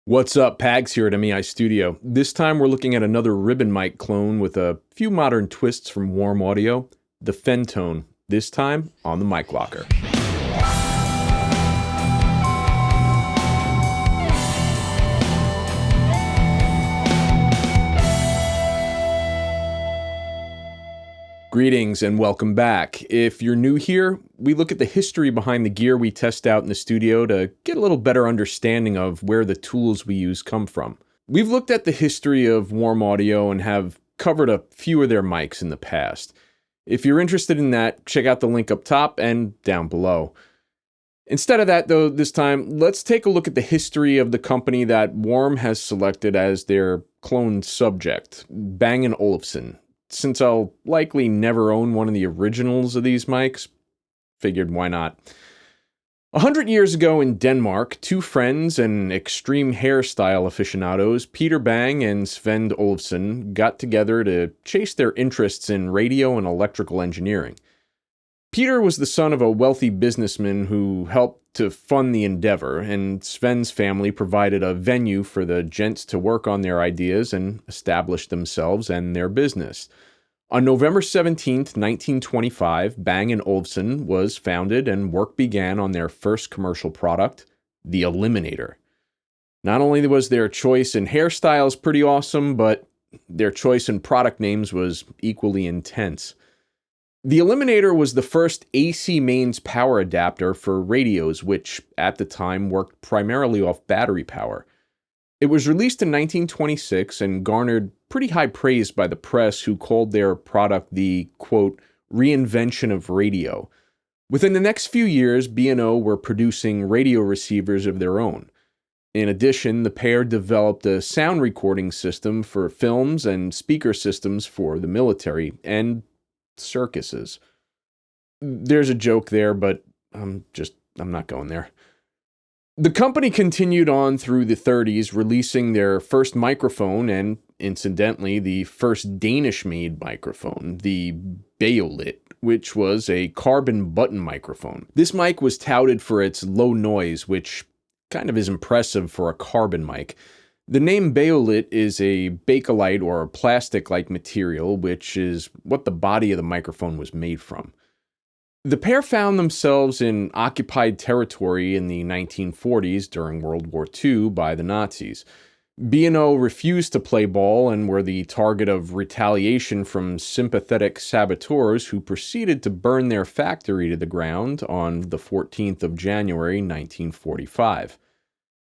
What's up, Pags here at MEI Studio. This time we're looking at another ribbon mic clone with a few modern twists from Warm Audio, the Fentone, this time on the mic locker. Greetings and welcome back. If you're new here, we look at the history behind the gear we test out in the studio to get a little better understanding of where the tools we use come from. We've looked at the history of Warm Audio and have covered a few of their mics in the past. If you're interested in that, check out the link up top and down below. Instead of that, though, this time, let's take a look at the history of the company that Warm has selected as their clone subject, Bang & Olufsen. Since I'll likely never own one of the originals of these mics, figured why not. 100 years ago in Denmark, two friends and extreme hairstyle aficionados, Peter Bang and Svend Olufsen, got together to chase their interests in radio and electrical engineering. Peter was the son of a wealthy businessman who helped to fund the endeavor, and Sven's family provided a venue for the gents to work on their ideas and establish themselves and their business. On November 17, 1925, Bang & Olufsen was founded and work began on their first commercial product, the Eliminator. Not only was their choice in hairstyles pretty awesome, but their choice in product names was equally intense. The Eliminator was the first AC mains power adapter for radios, which at the time worked primarily off battery power. It was released in 1926 and garnered pretty high praise by the press, who called their product the, quote, reinvention of radio. Within the next few years, B&O were producing radio receivers of their own. In addition, the pair developed a sound recording system for films and speaker systems for the military and circuses. There's a joke there, but I'm not going there. The company continued on through the 30s, releasing their first microphone and, incidentally, the first Danish-made microphone, the Beolit, which was a carbon button microphone. This mic was touted for its low noise, which kind of is impressive for a carbon mic. The name Beolit is a bakelite or a plastic-like material, which is what the body of the microphone was made from. The pair found themselves in occupied territory in the 1940s during World War II by the Nazis. B&O refused to play ball and were the target of retaliation from sympathetic saboteurs who proceeded to burn their factory to the ground on the 14th of January 1945.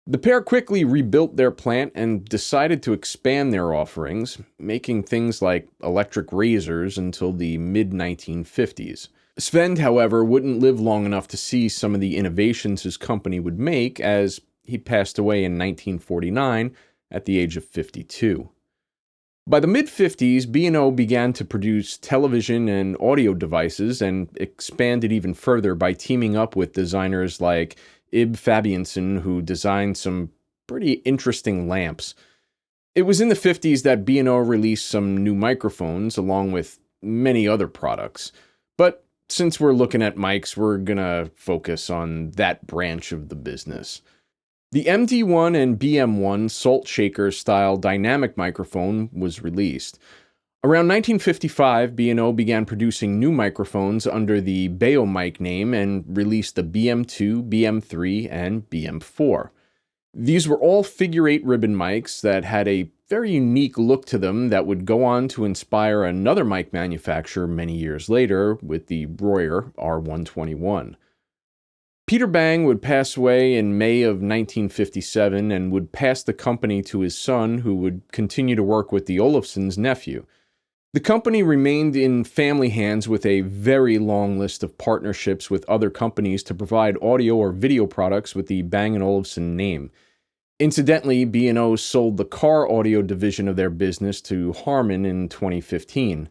The pair quickly rebuilt their plant and decided to expand their offerings, making things like electric razors until the mid-1950s. Svend, however, wouldn't live long enough to see some of the innovations his company would make, as he passed away in 1949 at the age of 52. By the mid-50s, B&O began to produce television and audio devices and expanded even further by teaming up with designers like Ib Fabiansen, who designed some pretty interesting lamps. It was in the 50s that B&O released some new microphones, along with many other products. But since we're looking at mics, we're gonna focus on that branch of the business. The MD1 and BM1 salt shaker style dynamic microphone was released. Around 1955, B&O began producing new microphones under the Beomic name and released the BM2, BM3, and BM4. These were all figure-8 ribbon mics that had a very unique look to them that would go on to inspire another mic manufacturer many years later with the Royer R121. Peter Bang would pass away in May of 1957 and would pass the company to his son, who would continue to work with the Olufsen's nephew. The company remained in family hands with a very long list of partnerships with other companies to provide audio or video products with the Bang & Olufsen name. Incidentally, B&O sold the car audio division of their business to Harman in 2015,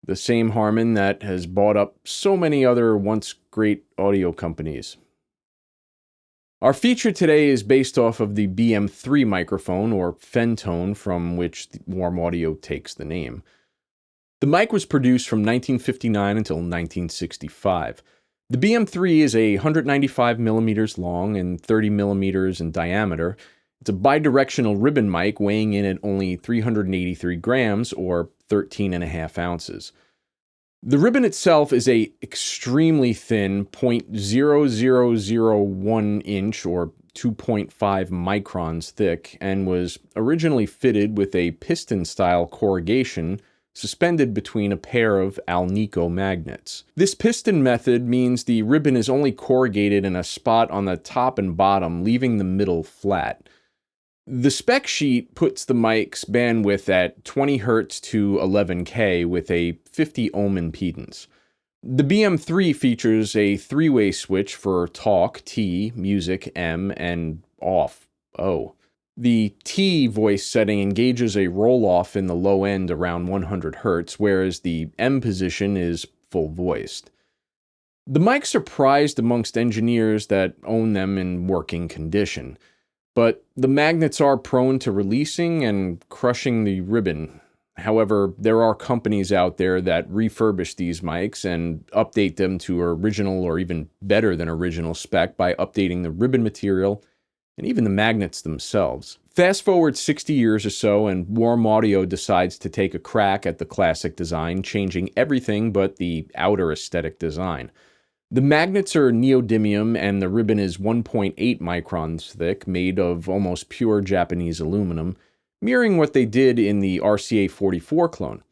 the same Harman that has bought up so many other once great audio companies. Our feature today is based off of the BM3 microphone, or Fentone, from which Warm Audio takes the name. The mic was produced from 1959 until 1965. The BM3 is 195 millimeters long and 30 millimeters in diameter, It's a bidirectional ribbon mic weighing in at only 383 grams or 13.5 ounces. The ribbon itself is a extremely thin 0.0001 inch or 2.5 microns thick and was originally fitted with a piston-style corrugation suspended between a pair of Alnico magnets. This piston method means the ribbon is only corrugated in a spot on the top and bottom, leaving the middle flat. The spec sheet puts the mic's bandwidth at 20 Hz to 11K with a 50 ohm impedance. The BM3 features a three-way switch for talk, T, music, M, and off, O. The T voice setting engages a roll-off in the low end around 100 Hz, whereas the M position is full voiced. The mics are prized amongst engineers that own them in working condition, but the magnets are prone to releasing and crushing the ribbon. However, there are companies out there that refurbish these mics and update them to original or even better than original spec by updating the ribbon material and even the magnets themselves. Fast forward 60 years or so, and Warm Audio decides to take a crack at the classic design, changing everything but the outer aesthetic design. The magnets are neodymium and the ribbon is 1.8 microns thick, made of almost pure Japanese aluminum, mirroring what they did in the RCA 44 clone.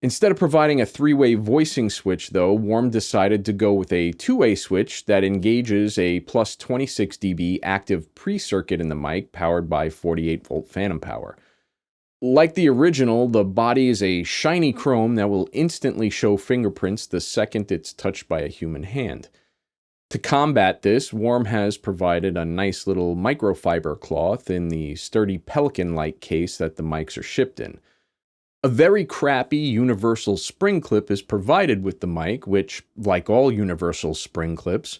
Instead of providing a three-way voicing switch, though, Warm decided to go with a two-way switch that engages a plus 26 dB active pre-circuit in the mic powered by 48-volt phantom power. Like the original, the body is a shiny chrome that will instantly show fingerprints the second it's touched by a human hand. To combat this, Warm has provided a nice little microfiber cloth in the sturdy Pelican-like case that the mics are shipped in. A very crappy universal spring clip is provided with the mic, which, like all universal spring clips,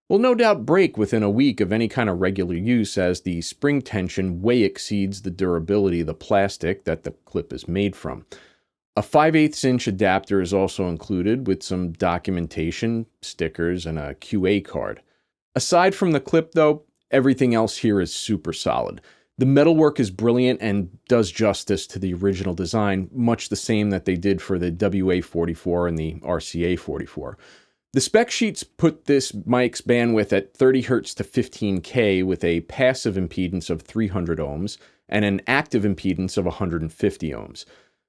will no doubt break within a week of any kind of regular use as the spring tension way exceeds the durability of the plastic that the clip is made from. A 5/8 inch adapter is also included with some documentation, stickers, and a QA card. Aside from the clip though, everything else here is super solid. The metalwork is brilliant and does justice to the original design, much the same that they did for the WA44 and the RCA44. The spec sheets put this mic's bandwidth at 30 Hz to 15K with a passive impedance of 300 ohms and an active impedance of 150 ohms.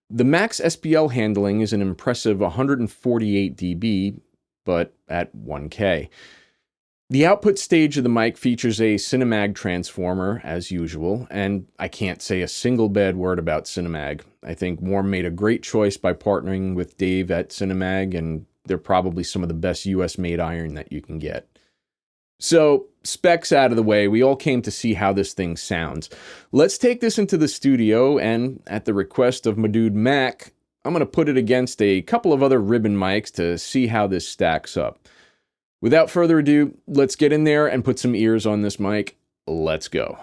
The max SPL handling is an impressive 148 dB, but at 1K. The output stage of the mic features a Cinemag transformer, as usual, and I can't say a single bad word about Cinemag. I think Warm made a great choice by partnering with Dave at Cinemag, and they're probably some of the best US-made iron that you can get. So, specs out of the way, we all came to see how this thing sounds. Let's take this into the studio, and at the request of my dude Mac, I'm going to put it against a couple of other ribbon mics to see how this stacks up. Without further ado, let's get in there and put some ears on this mic. Let's go.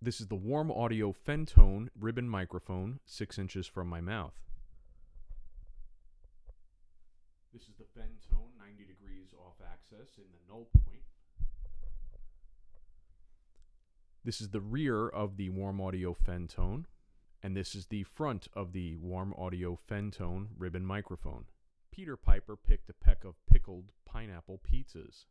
This is the Warm Audio Fentone ribbon microphone, 6 inches from my mouth. This is the Fentone 90 degrees off axis in the null point. This is the rear of the Warm Audio Fentone, and this is the front of the Warm Audio Fentone ribbon microphone. Peter Piper picked a peck of pickled pineapple pizzas.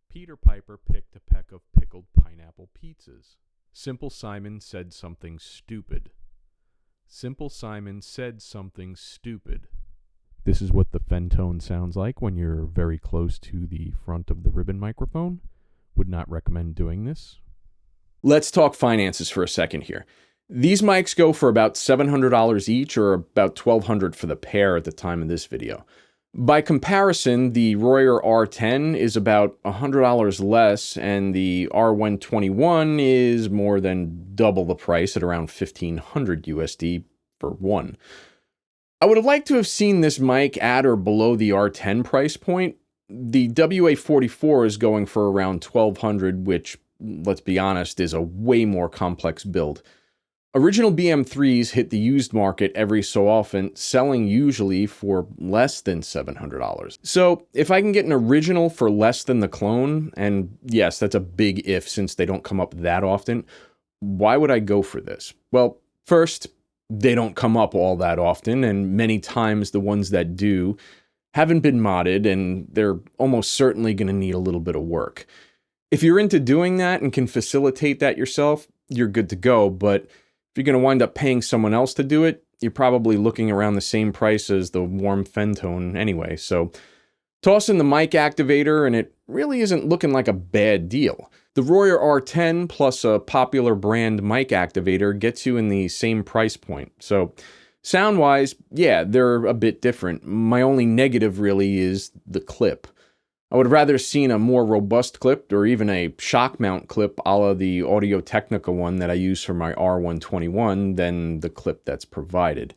Peter Piper picked a peck of pickled pineapple pizzas. Simple Simon said something stupid. Simple Simon said something stupid. This is what the Fentone sounds like when you're very close to the front of the ribbon microphone. Would not recommend doing this. Let's talk finances for a second here. These mics go for about $700 each, or about $1,200 for the pair at the time of this video. By comparison, the Royer R10 is about $100 less, and the R121 is more than double the price at around $1,500 USD for one. I would have liked to have seen this mic at or below the R10 price point. The WA44 is going for around $1,200, which, let's be honest, is a way more complex build. Original BM3s hit the used market every so often, selling usually for less than $700. So if I can get an original for less than the clone, and yes, that's a big if since they don't come up that often, why would I go for this? Well, first, they don't come up all that often, and many times the ones that do haven't been modded, and they're almost certainly going to need a little bit of work. If you're into doing that and can facilitate that yourself, you're good to go, but if you're going to wind up paying someone else to do it, you're probably looking around the same price as the Warm Fentone anyway. So toss in the mic activator and it really isn't looking like a bad deal. The Royer R10 plus a popular brand mic activator gets you in the same price point. So sound-wise, yeah, they're a bit different. My only negative really is the clip. I would have rather seen a more robust clip or even a shock mount clip a la the Audio-Technica one that I use for my R121 than the clip that's provided.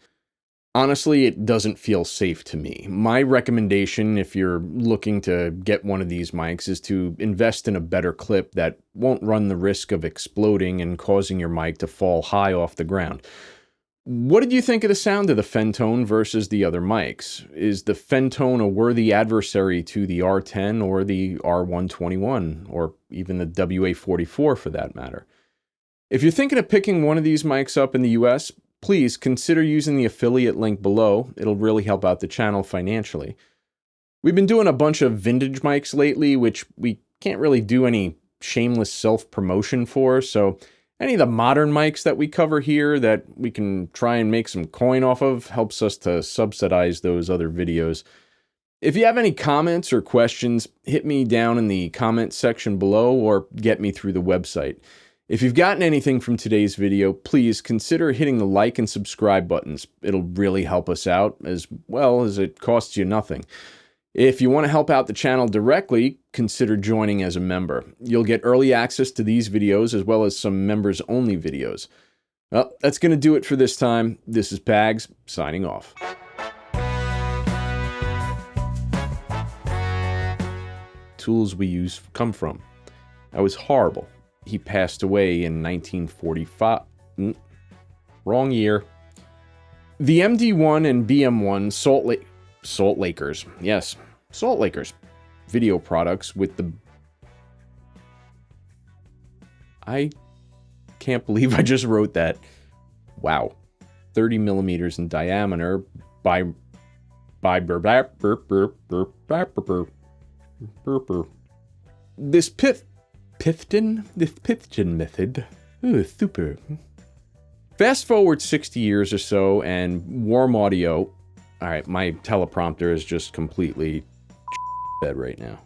Honestly, it doesn't feel safe to me. My recommendation if you're looking to get one of these mics is to invest in a better clip that won't run the risk of exploding and causing your mic to fall high off the ground. What did you think of the sound of the Fentone versus the other mics? Is the Fentone a worthy adversary to the R10 or the R121, or even the WA44 for that matter? If you're thinking of picking one of these mics up in the US, please consider using the affiliate link below. It'll really help out the channel financially. We've been doing a bunch of vintage mics lately, which we can't really do any shameless self-promotion for, so any of the modern mics that we cover here that we can try and make some coin off of helps us to subsidize those other videos. If you have any comments or questions, hit me down in the comments section below or get me through the website. If you've gotten anything from today's video, please consider hitting the like and subscribe buttons. It'll really help us out as well as it costs you nothing. If you want to help out the channel directly, consider joining as a member. You'll get early access to these videos as well as some members-only videos. Well, that's going to do it for this time. This is Pags, signing off. Tools we use come from. I was horrible. He passed away in 1945. Wrong year. The MD1 and BM1 Salt Lakers. Yes, Salt Lakers. Video products with the... I can't believe I just wrote that. Wow. 30 millimeters in diameter by this Pithton method. Ooh, super. Fast forward 60 years or so and Warm Audio. All right, my teleprompter is just completely dead right now.